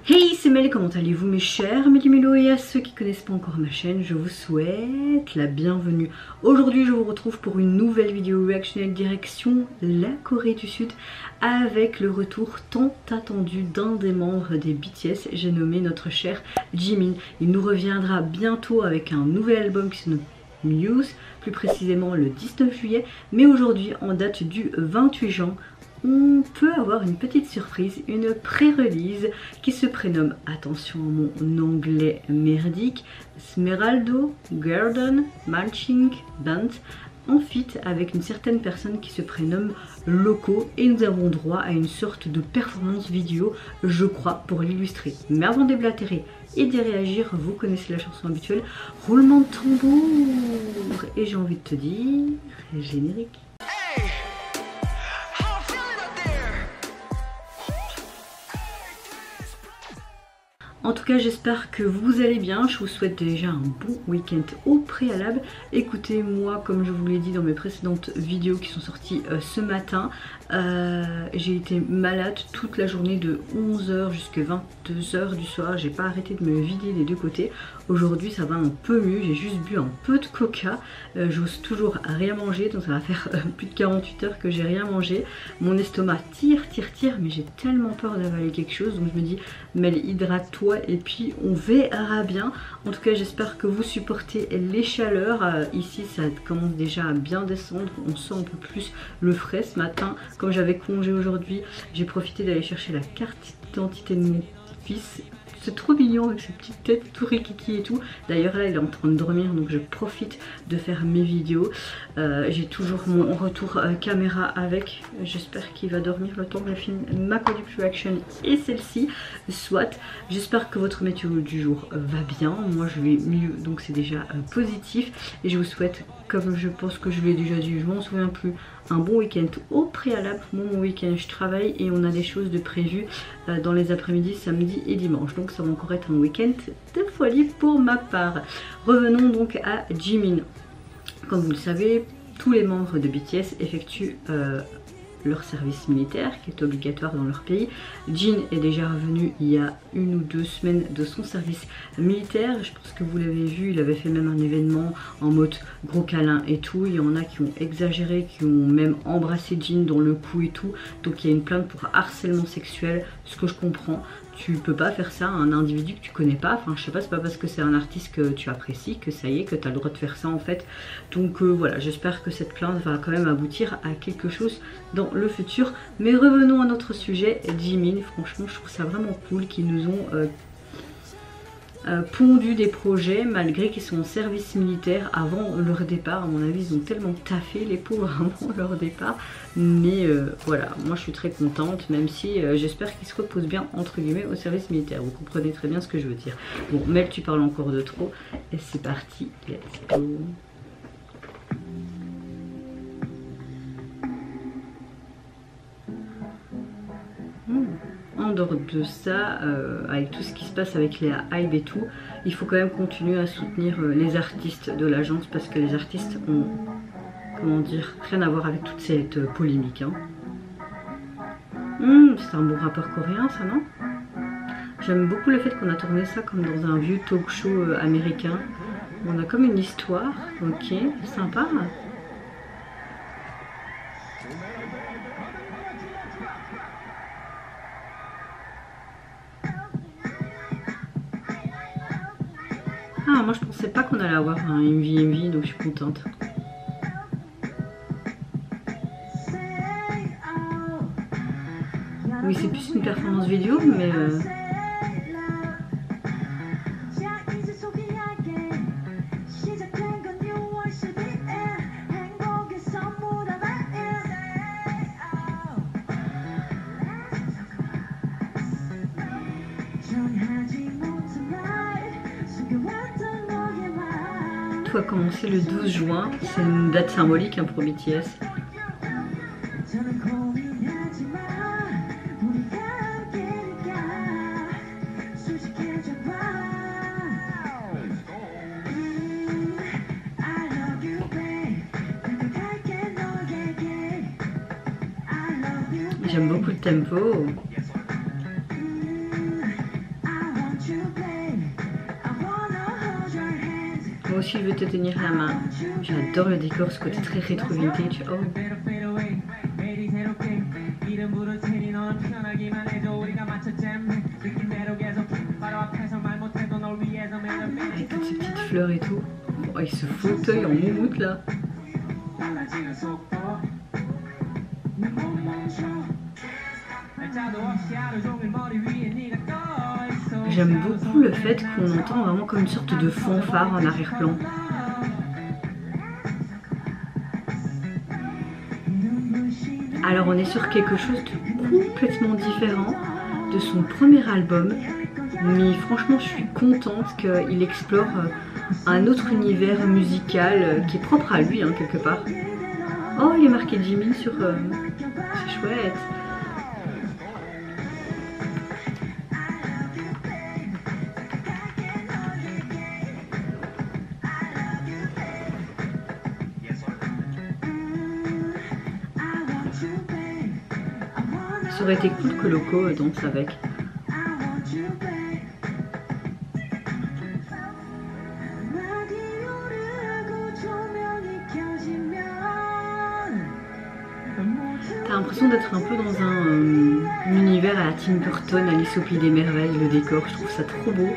Hey, c'est Mel, comment allez-vous mes chers Méli-Mélo, et à ceux qui connaissent pas encore ma chaîne, je vous souhaite la bienvenue. Aujourd'hui je vous retrouve pour une nouvelle vidéo réactionnelle direction la Corée du Sud avec le retour tant attendu d'un des membres des BTS, j'ai nommé notre cher Jimin. Il nous reviendra bientôt avec un nouvel album qui se nomme Muse, plus précisément le 19 juillet, mais aujourd'hui en date du 28 juin, on peut avoir une petite surprise, une pré-release qui se prénomme, attention à mon anglais merdique, Smeraldo Garden Marching Band, en feat avec une certaine personne qui se prénomme Loco, et nous avons droit à une sorte de performance vidéo, je crois, pour l'illustrer. Mais avant de déblatérer et d'y réagir, vous connaissez la chanson habituelle, roulement de tambour, et j'ai envie de te dire, générique. En tout cas, j'espère que vous allez bien. Je vous souhaite déjà un bon week-end au préalable. Écoutez, moi, comme je vous l'ai dit dans mes précédentes vidéos qui sont sorties ce matin, j'ai été malade toute la journée de 11 h jusqu'à 22 h du soir. J'ai pas arrêté de me vider des deux côtés. Aujourd'hui, ça va un peu mieux. J'ai juste bu un peu de coca. J'ose toujours rien manger, donc ça va faire plus de 48 heures que j'ai rien mangé. Mon estomac tire, mais j'ai tellement peur d'avaler quelque chose. Donc je me dis, Mel, hydrate-toi et puis on verra bien. En tout cas, j'espère que vous supportez les chaleurs. Ici, ça commence déjà à bien descendre. On sent un peu plus le frais ce matin. Comme j'avais congé aujourd'hui, j'ai profité d'aller chercher la carte d'identité de mon fils. C'est trop mignon avec ses petites têtes tout rikiki et tout. D'ailleurs là il est en train de dormir, donc je profite de faire mes vidéos. J'ai toujours mon retour caméra avec. J'espère qu'il va dormir le temps que je filme ma product reaction et celle-ci. Soit, j'espère que votre météo du jour va bien. Moi je vais mieux, donc c'est déjà positif. Et je vous souhaite, comme je pense que je l'ai déjà dit, je m'en souviens plus, un bon week-end au préalable. Moi mon week-end je travaille et on a des choses de prévues dans les après-midi, samedi et dimanche. Donc ça va encore être un week-end de folie pour ma part. Revenons donc à Jimin. Comme vous le savez, tous les membres de BTS effectuent leur service militaire qui est obligatoire dans leur pays. Jin est déjà revenu il y a 1 ou 2 semaines de son service militaire. Je pense que vous l'avez vu, il avait fait même un événement en mode gros câlin et tout. Il y en a qui ont exagéré, qui ont même embrassé Jin dans le cou et tout. Donc il y a une plainte pour harcèlement sexuel, ce que je comprends. Tu peux pas faire ça à un individu que tu connais pas. Enfin, je sais pas, c'est pas parce que c'est un artiste que tu apprécies que ça y est, que tu as le droit de faire ça en fait. Donc voilà, j'espère que cette plainte va quand même aboutir à quelque chose dans le futur. Mais revenons à notre sujet, Jimin. Franchement, je trouve ça vraiment cool qu'ils nous ont pondu des projets malgré qu'ils sont en service militaire avant leur départ. À mon avis, ils ont tellement taffé les pauvres avant leur départ. Mais voilà, moi je suis très contente, même si j'espère qu'ils se reposent bien entre guillemets au service militaire. Vous comprenez très bien ce que je veux dire. Bon, Mel, tu parles encore de trop. Et c'est parti, let's go. En dehors de ça, avec tout ce qui se passe avec les hype et tout, il faut quand même continuer à soutenir les artistes de l'agence parce que les artistes ont, comment dire, rien à voir avec toute cette polémique. Hein. C'est un bon rappeur coréen ça, non? J'aime beaucoup le fait qu'on a tourné ça comme dans un vieux talk show américain. On a comme une histoire, ok, sympa. Ah, moi je pensais pas qu'on allait avoir un MV, donc je suis contente. Oui, c'est plus une performance vidéo, mais tout a commencé le 12 juin, c'est une date symbolique hein, pour BTS. J'aime beaucoup le tempo. Moi aussi je veux te tenir la main. J'adore le décor, ce côté très rétro vintage. Oh. Avec toutes ces petites fleurs et tout. Oh, et ce fauteuil en moumoute là. J'aime beaucoup le fait qu'on entend vraiment comme une sorte de fanfare en arrière-plan. Alors on est sur quelque chose de complètement différent de son premier album, mais franchement je suis contente qu'il explore un autre univers musical qui est propre à lui hein, quelque part. Oh, il est marqué Jimmy sur... c'est chouette. Ça aurait été cool que Loco danse avec. T'as l'impression d'être un peu dans un univers à la Tim Burton, Alice au Pays des Merveilles, le décor, je trouve ça trop beau.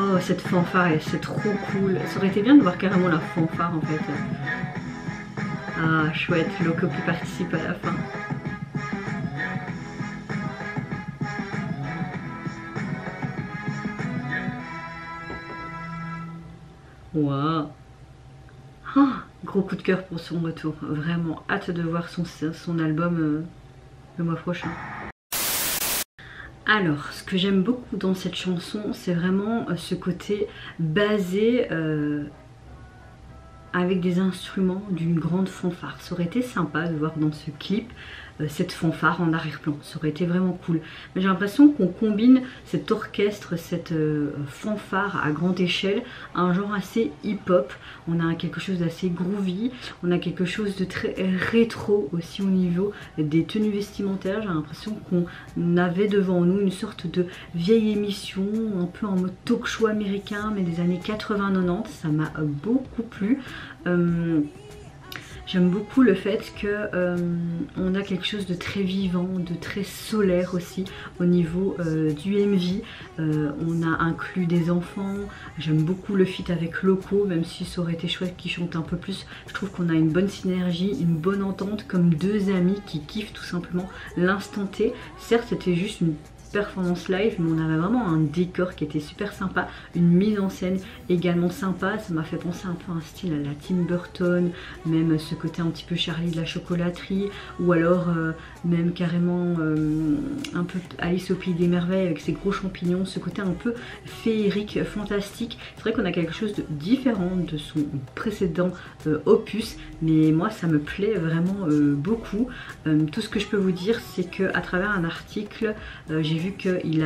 Oh, cette fanfare, c'est trop cool. Ça aurait été bien de voir carrément la fanfare en fait. Ah, chouette, Loco qui participe à la fin. Waouh. Oh, gros coup de cœur pour son retour. Vraiment hâte de voir son album le mois prochain. Alors, ce que j'aime beaucoup dans cette chanson, c'est vraiment ce côté basé avec des instruments d'une grande fanfare. Ça aurait été sympa de voir dans ce clip cette fanfare en arrière-plan, ça aurait été vraiment cool. Mais j'ai l'impression qu'on combine cet orchestre, cette fanfare à grande échelle à un genre assez hip-hop. On a quelque chose d'assez groovy, on a quelque chose de très rétro aussi au niveau des tenues vestimentaires. J'ai l'impression qu'on avait devant nous une sorte de vieille émission, un peu en mode talk show américain, mais des années 80-90, ça m'a beaucoup plu. J'aime beaucoup le fait que on a quelque chose de très vivant, de très solaire aussi au niveau du MV. On a inclus des enfants. J'aime beaucoup le feat avec Loco, même si ça aurait été chouette qu'il chante un peu plus. Je trouve qu'on a une bonne synergie, une bonne entente, comme deux amis qui kiffent tout simplement l'instant T. Certes, c'était juste une performance live, mais on avait vraiment un décor qui était super sympa, une mise en scène également sympa. Ça m'a fait penser un peu à un style à la Tim Burton, même ce côté un petit peu Charlie de la chocolaterie, ou alors même carrément un peu Alice au Pays des Merveilles avec ses gros champignons, ce côté un peu féerique, fantastique. C'est vrai qu'on a quelque chose de différent de son précédent opus, mais moi ça me plaît vraiment beaucoup. Tout ce que je peux vous dire, c'est que à travers un article, j'ai vu qu'il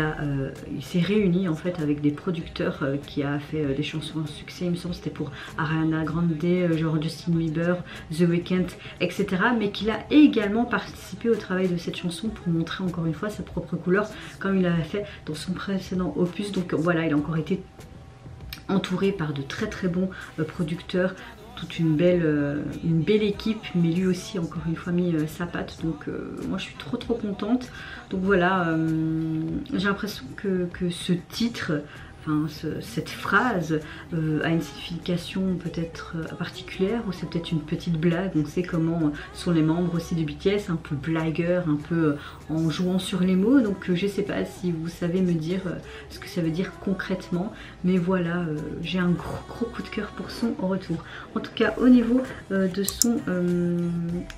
s'est réuni en fait avec des producteurs qui a fait des chansons à succès, il me semble c'était pour Ariana Grande, genre Justin Bieber, The Weeknd, etc. Mais qu'il a également participé au travail de cette chanson pour montrer encore une fois sa propre couleur comme il avait fait dans son précédent opus. Donc voilà, il a encore été entouré par de très très bons producteurs, toute une belle équipe, mais lui aussi encore une fois mis sa patte. Donc moi je suis trop contente. Donc voilà, j'ai l'impression que ce titre, enfin cette phrase a une signification peut-être particulière, ou c'est peut-être une petite blague. On sait comment sont les membres aussi de BTS, un peu blagueurs, un peu en jouant sur les mots. Donc je sais pas si vous savez me dire ce que ça veut dire concrètement, mais voilà, j'ai un gros coup de cœur pour son retour. En tout cas au niveau de son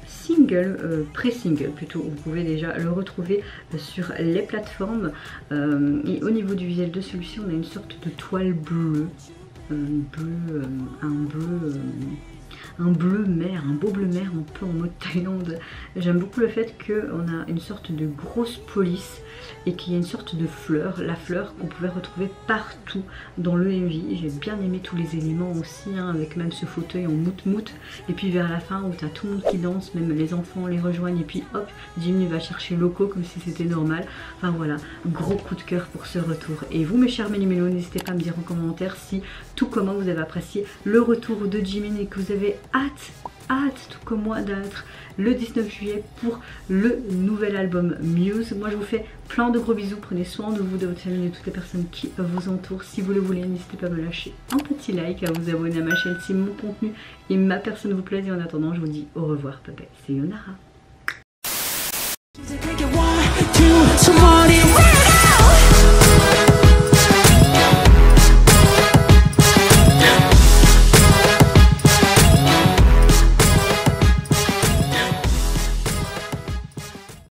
single, pré-single plutôt, vous pouvez déjà le retrouver sur les plateformes. Et au niveau du visuel de celui-ci, on a une sorte de toile bleue, un bleu un bleu mer, un beau bleu mer un peu en mode Thaïlande. J'aime beaucoup le fait qu'on a une sorte de grosse police et qu'il y a une sorte de fleur, la fleur qu'on pouvait retrouver partout dans le MV. J'ai bien aimé tous les éléments aussi, hein, avec même ce fauteuil en mout-mout. Et puis vers la fin où tu as tout le monde qui danse, même les enfants les rejoignent et puis hop, Jimmy va chercher Loco comme si c'était normal. Enfin voilà, gros coup de cœur pour ce retour. Et vous mes chers méli-mélos, n'hésitez pas à me dire en commentaire si tout comment vous avez apprécié le retour de Jimin et que vous avez hâte tout comme moi d'être le 19 juillet pour le nouvel album Muse. Moi je vous fais plein de gros bisous, prenez soin de vous, de votre famille et de toutes les personnes qui vous entourent. Si vous le voulez, n'hésitez pas à me lâcher un petit like, à vous abonner à ma chaîne si mon contenu et ma personne vous plaisent. Et en attendant, je vous dis au revoir, bye bye, c'est Yonara.